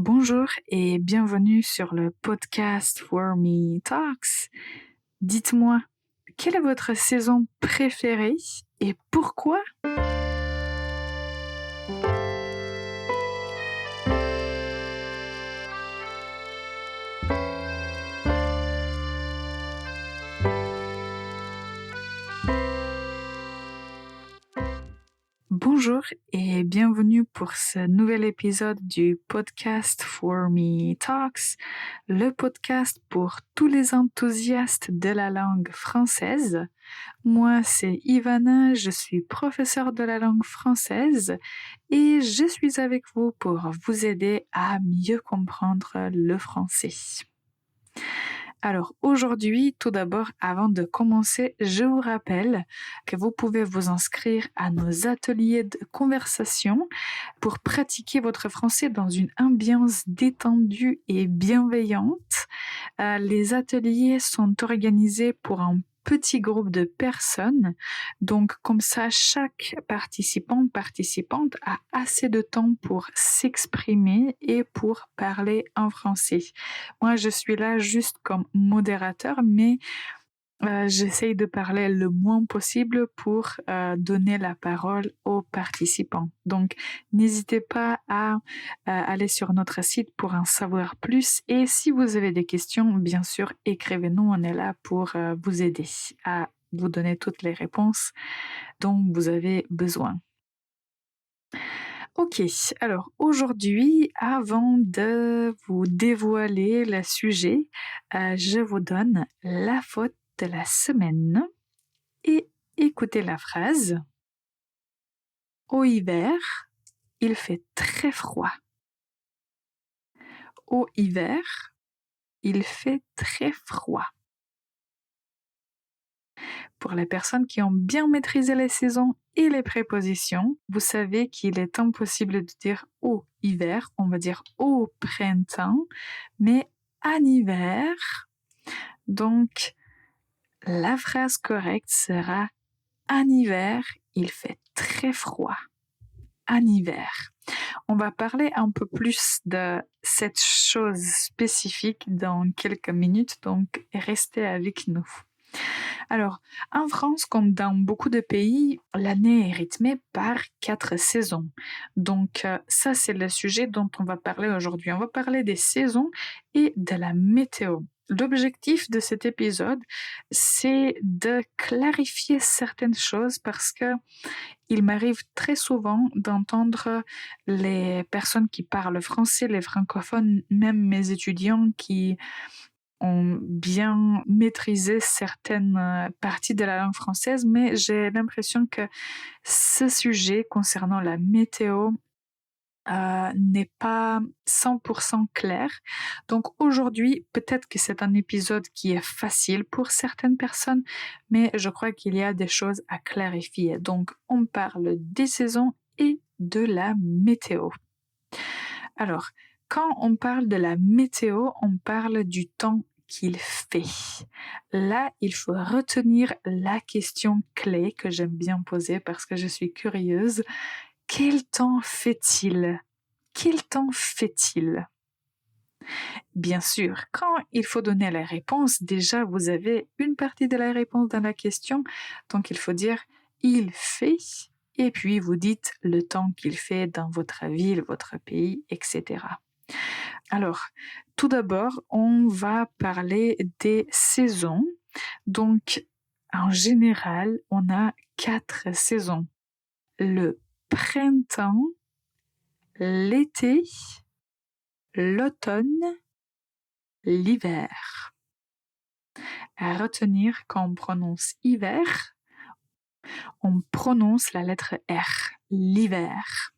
Bonjour et bienvenue sur le podcast For Me Talks. Dites-moi, quelle est votre saison préférée et pourquoi? Bonjour et bienvenue pour ce nouvel épisode du podcast For Me Talks, le podcast pour tous les enthousiastes de la langue française. Moi, c'est Ivana, je suis professeure de la langue française et je suis avec vous pour vous aider à mieux comprendre le français. Alors aujourd'hui, tout d'abord, avant de commencer, je vous rappelle que vous pouvez vous inscrire à nos ateliers de conversation pour pratiquer votre français dans une ambiance détendue et bienveillante. Les ateliers sont organisés pour un petit groupe de personnes. Donc, comme ça, chaque participante a assez de temps pour s'exprimer et pour parler en français. Moi, je suis là juste comme modérateur, mais j'essaye de parler le moins possible pour donner la parole aux participants. Donc, n'hésitez pas à aller sur notre site pour en savoir plus. Et si vous avez des questions, bien sûr, écrivez-nous. On est là pour vous aider à vous donner toutes les réponses dont vous avez besoin. Ok, alors aujourd'hui, avant de vous dévoiler le sujet, je vous donne la faute de la semaine et écoutez la phrase. Au hiver, il fait très froid. Au hiver, il fait très froid. Pour les personnes qui ont bien maîtrisé les saisons et les prépositions, vous savez qu'il est impossible de dire au hiver, on va dire au printemps, mais en hiver. Donc, la phrase correcte sera en hiver, il fait très froid. En hiver. On va parler un peu plus de cette chose spécifique dans quelques minutes, donc restez avec nous. Alors, en France, comme dans beaucoup de pays, l'année est rythmée par 4 saisons. Donc, ça, c'est le sujet dont on va parler aujourd'hui. On va parler des saisons et de la météo. L'objectif de cet épisode, c'est de clarifier certaines choses parce que il m'arrive très souvent d'entendre les personnes qui parlent français, les francophones, même mes étudiants qui ont bien maîtrisé certaines parties de la langue française, mais j'ai l'impression que ce sujet concernant la météo n'est pas 100% clair. Donc aujourd'hui, peut-être que c'est un épisode qui est facile pour certaines personnes, mais je crois qu'il y a des choses à clarifier. Donc on parle des saisons et de la météo. Alors, quand on parle de la météo, on parle du temps qu'il fait. Là, il faut retenir la question clé que j'aime bien poser parce que je suis curieuse. Quel temps fait-il? Quel temps fait-il? Bien sûr, quand il faut donner la réponse, déjà vous avez une partie de la réponse dans la question, donc il faut dire il fait, et puis vous dites le temps qu'il fait dans votre ville, votre pays, etc. Alors, tout d'abord, on va parler des saisons. Donc, en général, on a 4 saisons. Le printemps, l'été, l'automne, l'hiver. À retenir, quand on prononce hiver, on prononce la lettre R, l'hiver.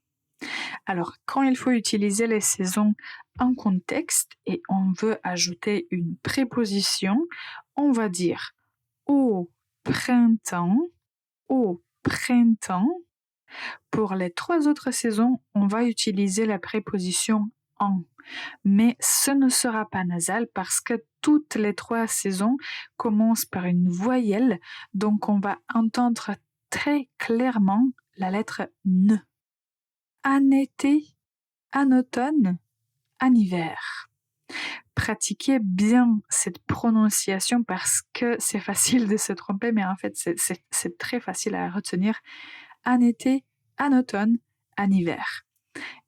Alors, quand il faut utiliser les saisons en contexte et on veut ajouter une préposition, on va dire au printemps, au printemps. Pour les 3 autres saisons, on va utiliser la préposition en. Mais ce ne sera pas nasal parce que toutes les 3 saisons commencent par une voyelle, donc on va entendre très clairement la lettre N. En été, en automne, en hiver. Pratiquez bien cette prononciation parce que c'est facile de se tromper, mais en fait, c'est très facile à retenir. En été, en automne, en hiver.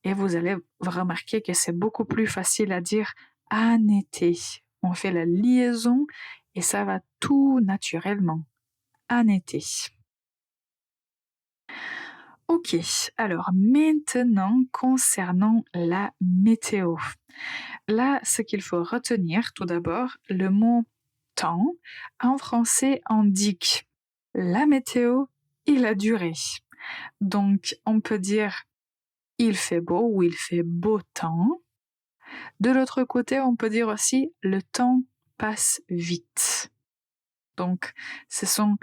Et vous allez remarquer que c'est beaucoup plus facile à dire en été. On fait la liaison et ça va tout naturellement. En été. Ok, alors maintenant concernant la météo. Là, ce qu'il faut retenir tout d'abord, le mot temps en français indique la météo et la durée. Donc on peut dire il fait beau ou il fait beau temps. De l'autre côté, on peut dire aussi le temps passe vite. Donc ce sont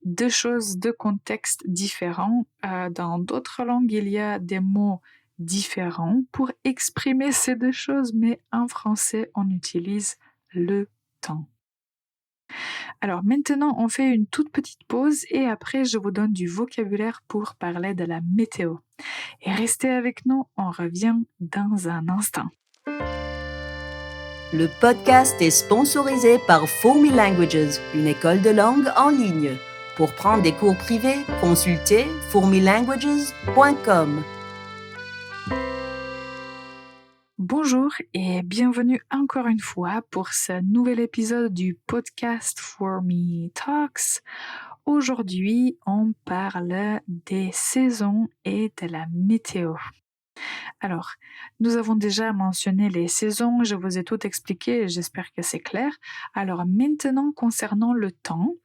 deux choses, deux contextes différents. Dans d'autres langues, il y a des mots différents pour exprimer ces deux choses, mais en français, on utilise le temps. Alors maintenant, on fait une toute petite pause et après, je vous donne du vocabulaire pour parler de la météo. Et restez avec nous, on revient dans un instant. Le podcast est sponsorisé par For Me Languages, une école de langue en ligne. Pour prendre des cours privés, consultez formelanguages.com. Bonjour et bienvenue encore une fois pour ce nouvel épisode du podcast For Me Talks. Aujourd'hui, on parle des saisons et de la météo. Alors, nous avons déjà mentionné les saisons, je vous ai tout expliqué, j'espère que c'est clair. Alors maintenant, concernant le temps,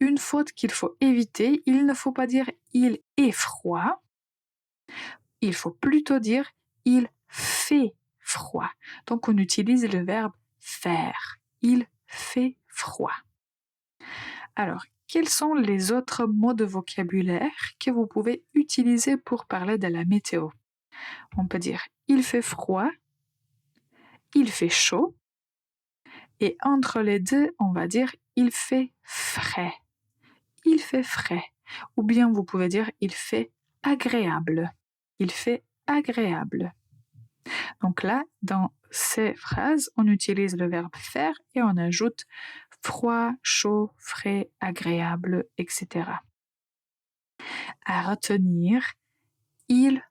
une faute qu'il faut éviter, il ne faut pas dire il est froid, il faut plutôt dire il fait froid. Donc on utilise le verbe faire. Il fait froid. Alors, quels sont les autres mots de vocabulaire que vous pouvez utiliser pour parler de la météo? On peut dire il fait froid, il fait chaud, et entre les deux, on va dire il fait frais. Il fait frais. Ou bien vous pouvez dire il fait agréable. Il fait agréable. Donc là, dans ces phrases, on utilise le verbe faire et on ajoute froid, chaud, frais, agréable, etc. À retenir, il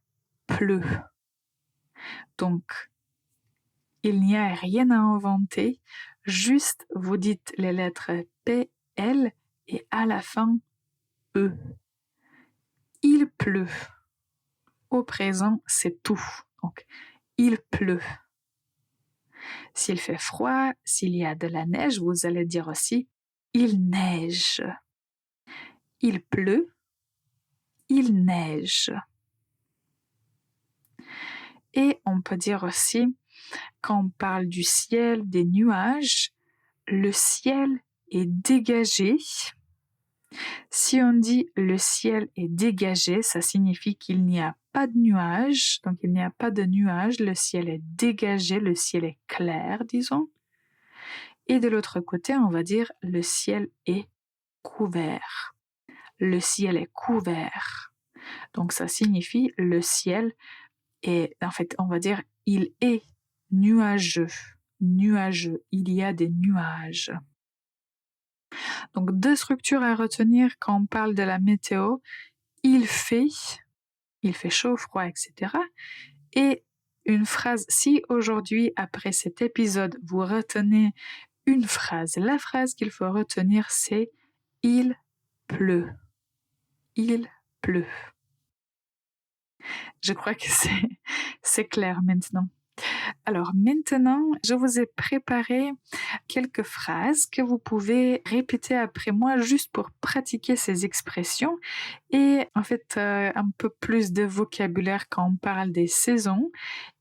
pleut. Donc, il n'y a rien à inventer, juste vous dites les lettres P, L et à la fin E. Il pleut. Au présent, c'est tout. Donc, il pleut. S'il fait froid, s'il y a de la neige, vous allez dire aussi il neige. Il pleut, il neige. Et on peut dire aussi, quand on parle du ciel, des nuages, le ciel est dégagé. Si on dit le ciel est dégagé, ça signifie qu'il n'y a pas de nuages. Donc il n'y a pas de nuages, le ciel est dégagé, le ciel est clair, disons. Et de l'autre côté, on va dire le ciel est couvert. Le ciel est couvert. Donc ça signifie le ciel est, en fait, on va dire il est nuageux. Nuageux, il y a des nuages. Donc deux structures à retenir quand on parle de la météo. Il fait chaud, froid, etc. Et une phrase, si aujourd'hui, après cet épisode, vous retenez une phrase, la phrase qu'il faut retenir, c'est il pleut. Il pleut. Je crois que c'est clair maintenant. Alors maintenant, je vous ai préparé quelques phrases que vous pouvez répéter après moi juste pour pratiquer ces expressions et en fait un peu plus de vocabulaire quand on parle des saisons.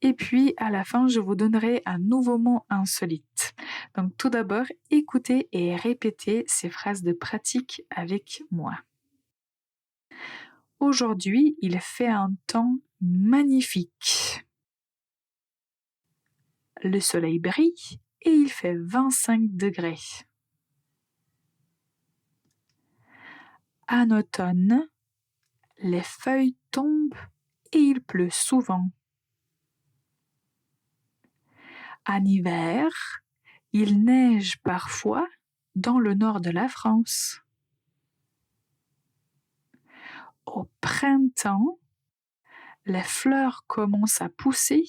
Et puis à la fin, je vous donnerai un nouveau mot insolite. Donc tout d'abord, écoutez et répétez ces phrases de pratique avec moi. Aujourd'hui, il fait un temps magnifique. Le soleil brille et il fait 25 degrés. En automne, les feuilles tombent et il pleut souvent. En hiver, il neige parfois dans le nord de la France. Au printemps, les fleurs commencent à pousser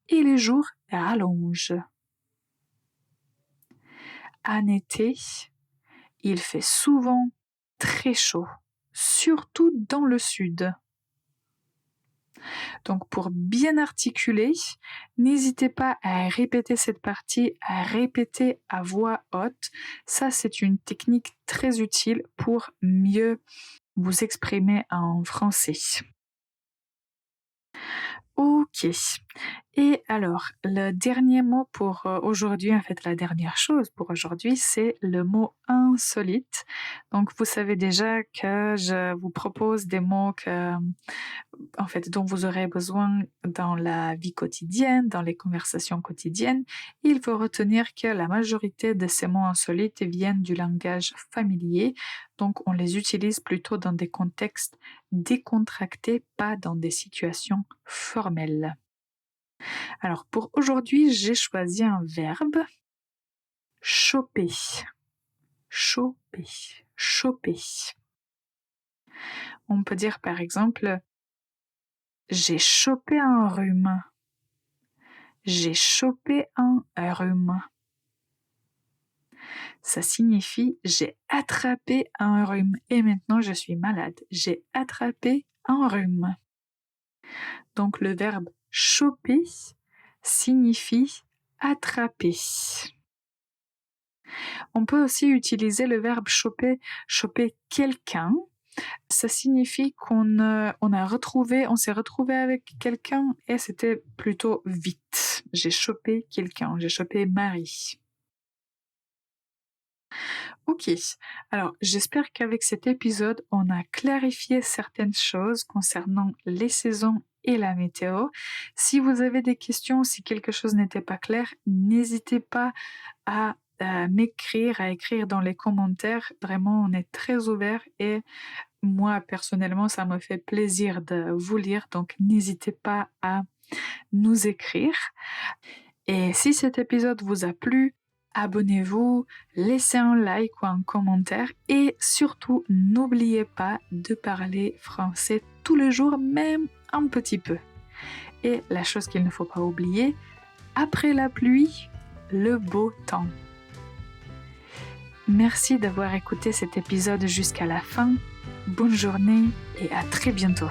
et les jours rallongent. En été, il fait souvent très chaud, surtout dans le sud. Donc pour bien articuler, n'hésitez pas à répéter cette partie, à répéter à voix haute. Ça, c'est une technique très utile pour mieux vous exprimer en français. Ok. Et alors, le dernier mot pour aujourd'hui, en fait, la dernière chose pour aujourd'hui, c'est le mot insolite. Donc, vous savez déjà que je vous propose des mots dont vous aurez besoin dans la vie quotidienne, dans les conversations quotidiennes. Il faut retenir que la majorité de ces mots insolites viennent du langage familier, donc on les utilise plutôt dans des contextes décontractés, pas dans des situations formelles. Alors pour aujourd'hui, j'ai choisi un verbe, choper, choper, choper. On peut dire par exemple, j'ai chopé un rhume. J'ai chopé un rhume. Ça signifie j'ai attrapé un rhume et maintenant je suis malade. J'ai attrapé un rhume. Donc le verbe choper signifie attraper. On peut aussi utiliser le verbe choper, choper quelqu'un. Ça signifie on s'est retrouvé avec quelqu'un et c'était plutôt vite. J'ai chopé quelqu'un, j'ai chopé Marie. Ok, alors j'espère qu'avec cet épisode, on a clarifié certaines choses concernant les saisons et la météo. Si vous avez des questions, si quelque chose n'était pas clair, n'hésitez pas à m'écrire, à écrire dans les commentaires. Vraiment, on est très ouvert et moi, personnellement, ça me fait plaisir de vous lire, donc n'hésitez pas à nous écrire. Et si cet épisode vous a plu, abonnez-vous, laissez un like ou un commentaire et surtout, n'oubliez pas de parler français tous les jours, même un petit peu. Et la chose qu'il ne faut pas oublier, après la pluie, le beau temps. Merci d'avoir écouté cet épisode jusqu'à la fin. Bonne journée et à très bientôt.